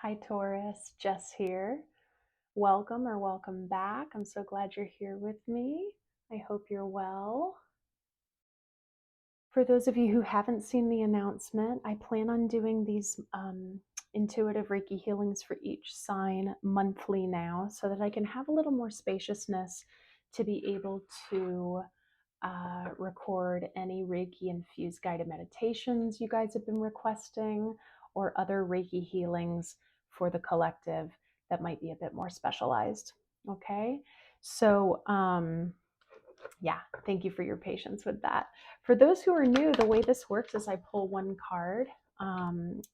Hi, Taurus. Jess here. Welcome or welcome back. I'm so glad you're here with me. I hope you're well. For those of you who haven't seen the announcement, I plan on doing these intuitive Reiki healings for each sign monthly now so that I can have a little more spaciousness to be able to record any Reiki infused guided meditations you guys have been requesting or other Reiki healings for the collective that might be a bit more specialized. Okay. So, yeah, thank you for your patience with that. For those who are new, the way this works is I pull one card and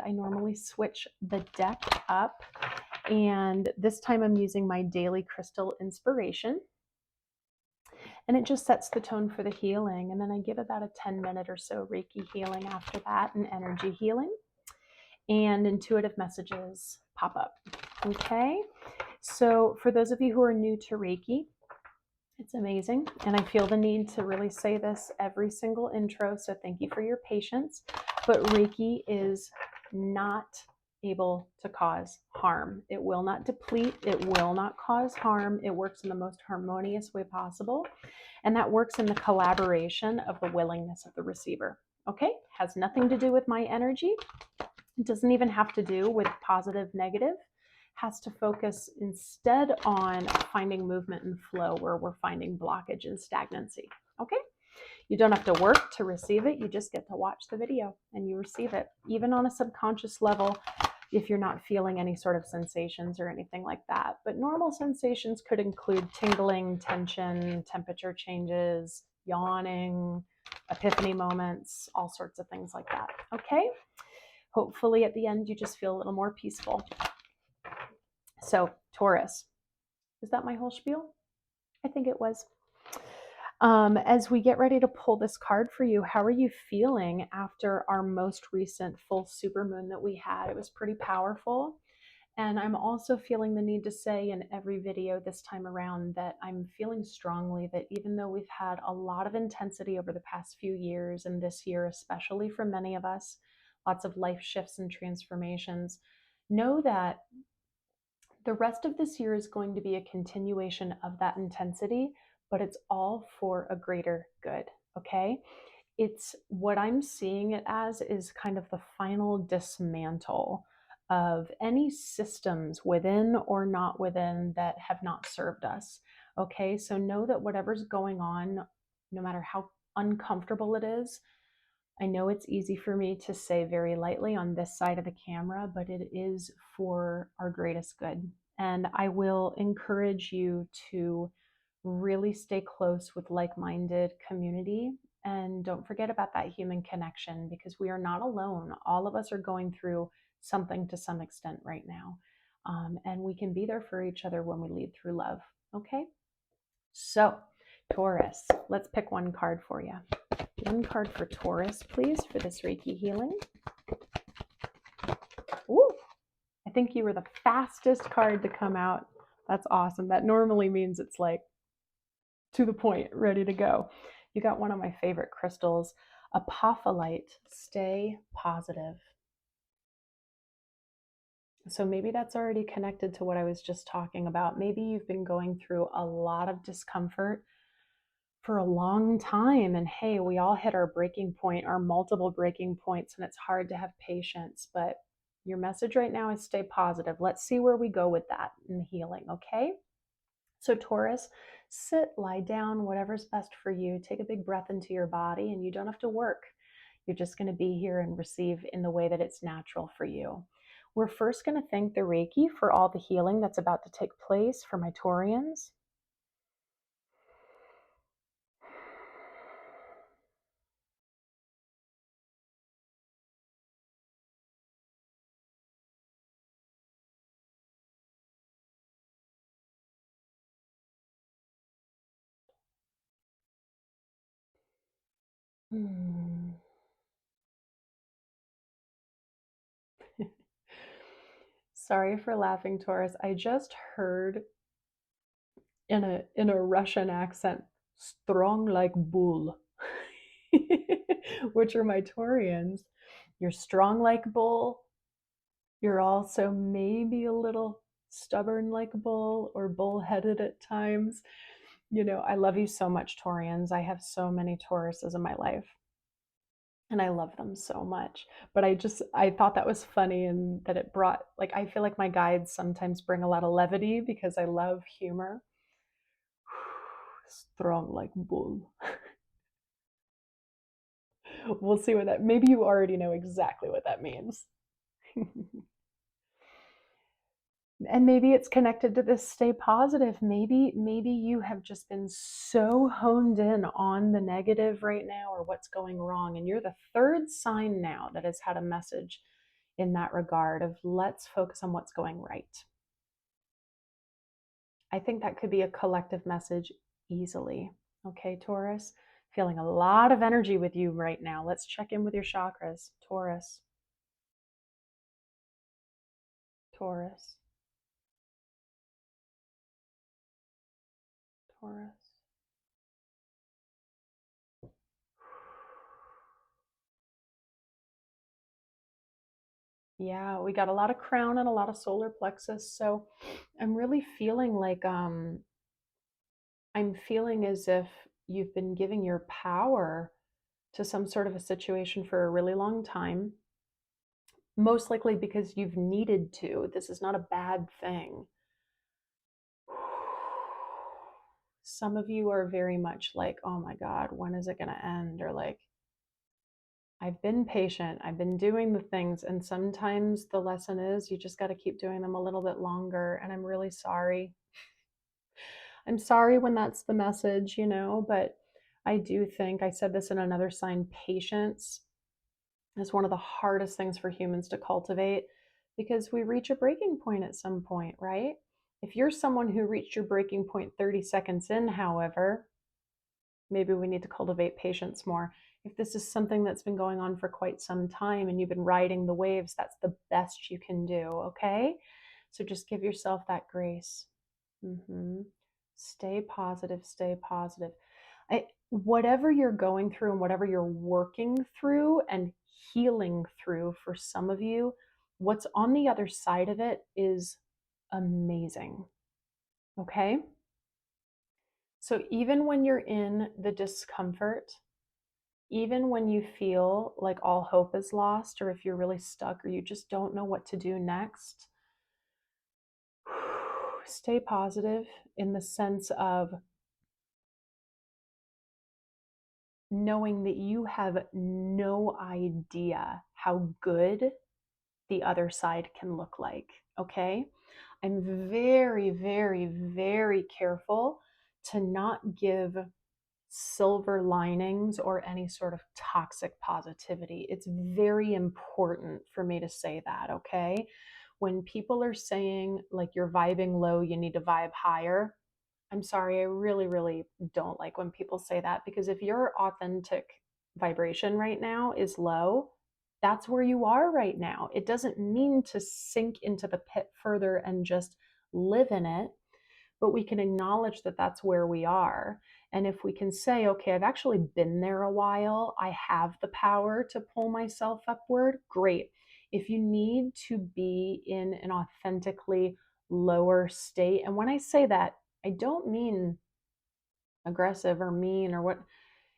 I normally switch the deck up. And this time I'm using my daily crystal inspiration. And it just sets the tone for the healing. And then I give about a 10-minute or so Reiki healing after that, and energy healing. And intuitive messages pop up. Okay. So for those of you who are new to Reiki, it's amazing. And I feel the need to really say this every single intro. So thank you for your patience. But Reiki is not able to cause harm. It will not deplete. It will not cause harm. It works in the most harmonious way possible. And that works in the collaboration of the willingness of the receiver. Okay? Has nothing to do with my energy. It doesn't even have to do with positive, negative. Has to focus instead on finding movement and flow where we're finding blockage and stagnancy. Okay? You don't have to work to receive it. You just get to watch the video and you receive it, even on a subconscious level, if you're not feeling any sort of sensations or anything like that. But normal sensations could include tingling, tension, temperature changes, yawning, epiphany moments, all sorts of things like that. Okay? Hopefully at the end you just feel a little more peaceful. So, Taurus, is that my whole spiel? I think it was. As we get ready to pull this card for you, how are you feeling after our most recent full supermoon that we had? It was pretty powerful. And I'm also feeling the need to say in every video this time around that I'm feeling strongly that even though we've had a lot of intensity over the past few years, and this year especially for many of us, lots of life shifts and transformations, know that the rest of this year is going to be a continuation of that intensity, but it's all for a greater good, okay? It's what I'm seeing it as is kind of the final dismantle of any systems within or not within that have not served us, okay? So know that whatever's going on, no matter how uncomfortable it is, I know it's easy for me to say very lightly on this side of the camera, but it is for our greatest good. And I will encourage you to really stay close with like-minded community. And don't forget about that human connection, because we are not alone. All of us are going through something to some extent right now. And we can be there for each other when we lead through love. Okay? So, Taurus, let's pick one card for you. One card for Taurus, please, for this Reiki healing. Ooh, I think you were the fastest card to come out. That's awesome. That normally means it's like to the point, ready to go. You got one of my favorite crystals, apophyllite. Stay positive. So maybe that's already connected to what I was just talking about. Maybe you've been going through a lot of discomfort for a long time. And hey, we all hit our breaking point, our multiple breaking points, and it's hard to have patience. But your message right now is stay positive. Let's see where we go with that in the healing, okay? So, Taurus, sit, lie down, whatever's best for you. Take a big breath into your body, and you don't have to work. You're just going to be here and receive in the way that it's natural for you. We're first going to thank the Reiki for all the healing that's about to take place for my Taurians. Sorry for laughing, Taurus. I just heard in a Russian accent, strong like bull, which are my Taurians. You're strong like bull. You're also maybe a little stubborn like a bull or bullheaded at times. I love you so much, Taurians. I have so many Tauruses in my life and I love them so much. But I thought that was funny and that it brought, like, I feel like my guides sometimes bring a lot of levity because I love humor. Strong like bull. We'll see what that, maybe you already know exactly what that means. And maybe it's connected to this stay positive. Maybe you have just been so honed in on the negative right now or what's going wrong, and you're the third sign now that has had a message in that regard of let's focus on what's going right. I think that could be a collective message easily. Okay, Taurus, feeling a lot of energy with you right now. Let's check in with your chakras. Taurus, Taurus, Taurus. Yeah, we got a lot of crown and a lot of solar plexus. So I'm really feeling like I'm feeling as if you've been giving your power to some sort of a situation for a really long time. Most likely because you've needed to. This is not a bad thing. Some of you are very much like, oh my God, when is it going to end? Or like, I've been patient, I've been doing the things, and sometimes the lesson is you just got to keep doing them a little bit longer. And I'm really sorry. I'm sorry when that's the message, but I do think I said this in another sign, patience is one of the hardest things for humans to cultivate because we reach a breaking point at some point, right? If you're someone who reached your breaking point 30 seconds in, however, maybe we need to cultivate patience more. If this is something that's been going on for quite some time and you've been riding the waves, that's the best you can do, okay? So just give yourself that grace. Mm-hmm. Stay positive, stay positive. Whatever you're going through and whatever you're working through and healing through for some of you, what's on the other side of it is amazing. Okay? So even when you're in the discomfort, even when you feel like all hope is lost, or if you're really stuck or you just don't know what to do next, stay positive in the sense of knowing that you have no idea how good the other side can look like. Okay. I'm very, very, very careful to not give silver linings or any sort of toxic positivity. It's very important for me to say that. Okay. When people are saying like you're vibing low, you need to vibe higher, I'm sorry, I really, really don't like when people say that because if your authentic vibration right now is low, that's where you are right now. It doesn't mean to sink into the pit further and just live in it, but we can acknowledge that that's where we are. And if we can say, okay, I've actually been there a while, I have the power to pull myself upward, great. If you need to be in an authentically lower state, and when I say that, I don't mean aggressive or mean or what.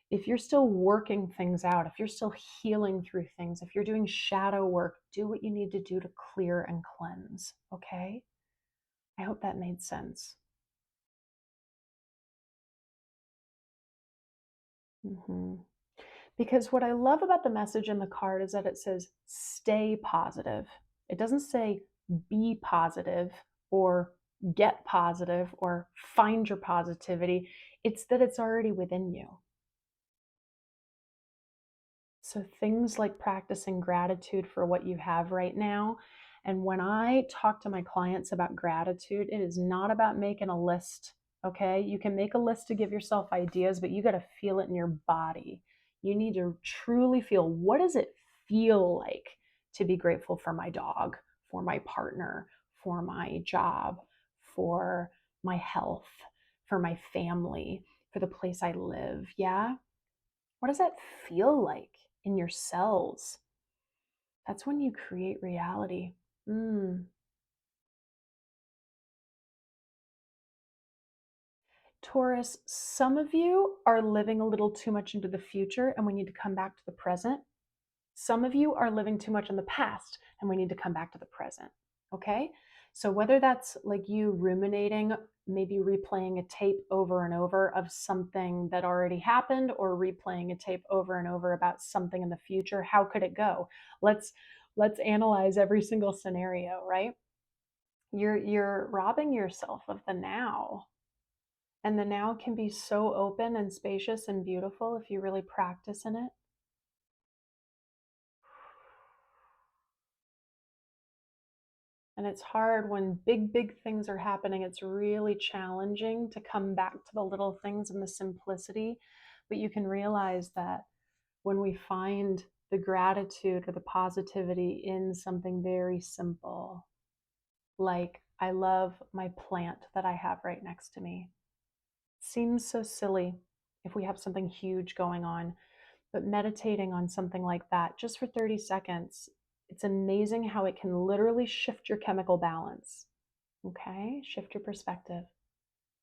If you're still working things out, if you're still healing through things, if you're doing shadow work, do what you need to do to clear and cleanse. Okay? I hope that made sense. Mm-hmm. Because what I love about the message in the card is that it says stay positive. It doesn't say be positive or get positive or find your positivity. It's that it's already within you. So things like practicing gratitude for what you have right now. And when I talk to my clients about gratitude, it is not about making a list. Okay. You can make a list to give yourself ideas, but you got to feel it in your body. You need to truly feel, what does it feel like to be grateful for my dog, for my partner, for my job, for my health, for my family, for the place I live? Yeah. What does that feel like in your cells? That's when you create reality. Mm. Taurus, some of you are living a little too much into the future and we need to come back to the present. Some of you are living too much in the past and we need to come back to the present. Okay? So, whether that's like you ruminating, maybe replaying a tape over and over of something that already happened, or replaying a tape over and over about something in the future, how could it go? Let's analyze every single scenario, right? You're robbing yourself of the now. And the now can be so open and spacious and beautiful if you really practice in it. And it's hard when big things are happening. It's really challenging to come back to the little things and the simplicity. But you can realize that when we find the gratitude or the positivity in something very simple, like I love my plant that I have right next to me. Seems so silly if we have something huge going on, but meditating on something like that just for 30 seconds, it's amazing how it can literally shift your chemical balance. Okay, shift your perspective.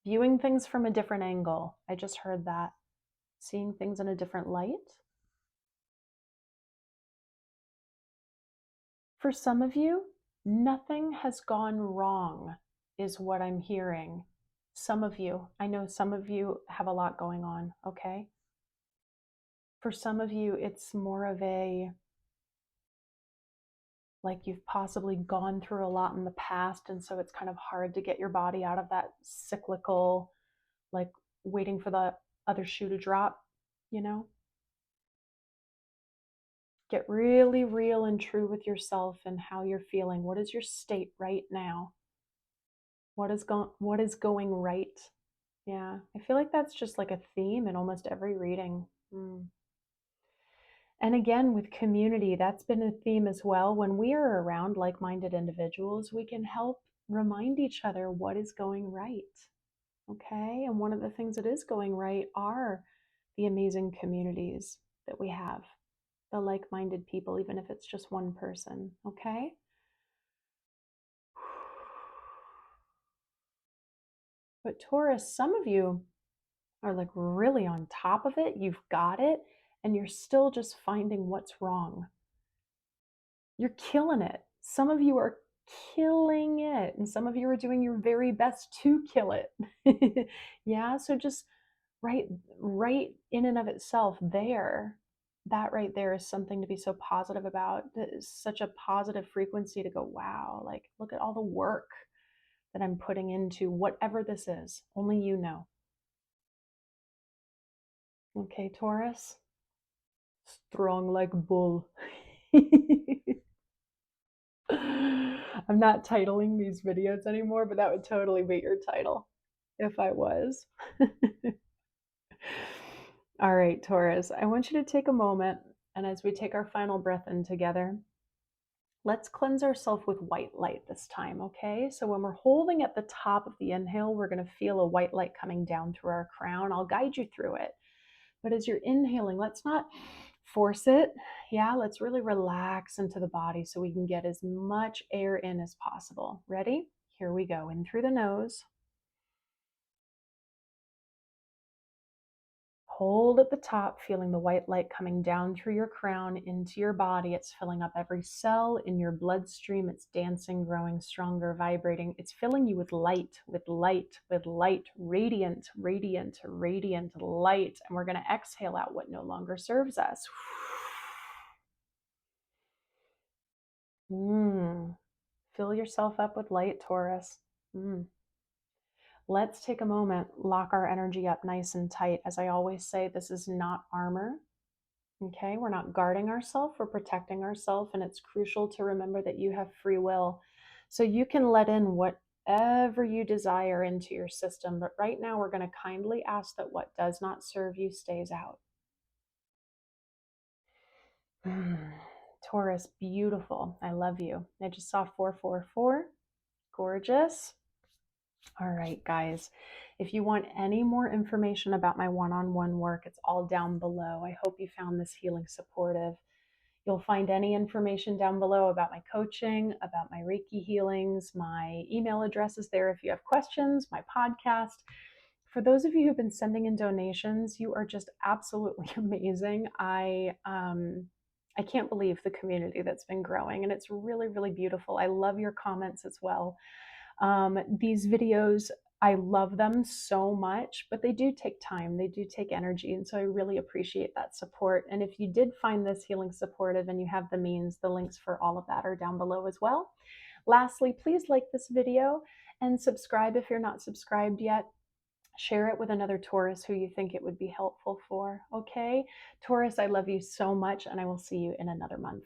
Viewing things from a different angle. I just heard that. Seeing things in a different light. For some of you, nothing has gone wrong, is what I'm hearing. Some of you, I know some of you have a lot going on, okay? For some of you, it's more of a like you've possibly gone through a lot in the past, and so it's kind of hard to get your body out of that cyclical, like waiting for the other shoe to drop, you know? Get really real and true with yourself and how you're feeling. What is your state right now? What is going right? Yeah, I feel like that's just like a theme in almost every reading. And again, with community, that's been a theme as well. When we are around like minded individuals, we can help remind each other what is going right. Okay. And one of the things that is going right are the amazing communities that we have, the like minded people, even if it's just one person. Okay. But Taurus, some of you are like really on top of it. You've got it, and you're still just finding what's wrong. You're killing it. Some of you are killing it, and some of you are doing your very best to kill it. Yeah, so just right in and of itself there, that right there is something to be so positive about. It's such a positive frequency to go, wow, like look at all the work that I'm putting into whatever this is. Only you know. Okay, Taurus? Strong like bull. I'm not titling these videos anymore, but that would totally be your title if I was. All right, Taurus, I want you to take a moment, and as we take our final breath in together, let's cleanse ourselves with white light this time, okay? So when we're holding at the top of the inhale, we're going to feel a white light coming down through our crown. I'll guide you through it. But as you're inhaling, let's not force it. Yeah, let's really relax into the body so we can get as much air in as possible. Ready? Here we go. In through the nose. Hold at the top, feeling the white light coming down through your crown into your body. It's filling up every cell in your bloodstream. It's dancing, growing stronger, vibrating. It's filling you with light, radiant, radiant, radiant light. And we're going to exhale out what no longer serves us. Fill yourself up with light, Taurus. Let's take a moment, lock our energy up nice and tight. As I always say, this is not armor. Okay, we're not guarding ourselves, we're protecting ourselves, and it's crucial to remember that you have free will. So you can let in whatever you desire into your system, but right now we're going to kindly ask that what does not serve you stays out. Taurus, beautiful. I love you. I just saw 444. Gorgeous. All right, guys. If you want any more information about my one-on-one work, it's all down below. I hope you found this healing supportive. You'll find any information down below about my coaching, about my Reiki healings. My email address is there if you have questions, my podcast. For those of you who've been sending in donations, you are just absolutely amazing. I can't believe the community that's been growing, and it's really, really beautiful. I love your comments as well. These videos, I love them so much, but they do take time, they do take energy. And so I really appreciate that support. And if you did find this healing supportive and you have the means, the links for all of that are down below as well. Lastly, please like this video and subscribe if you're not subscribed yet. Share it with another Taurus who you think it would be helpful for. Okay? Taurus, I love you so much, and I will see you in another month.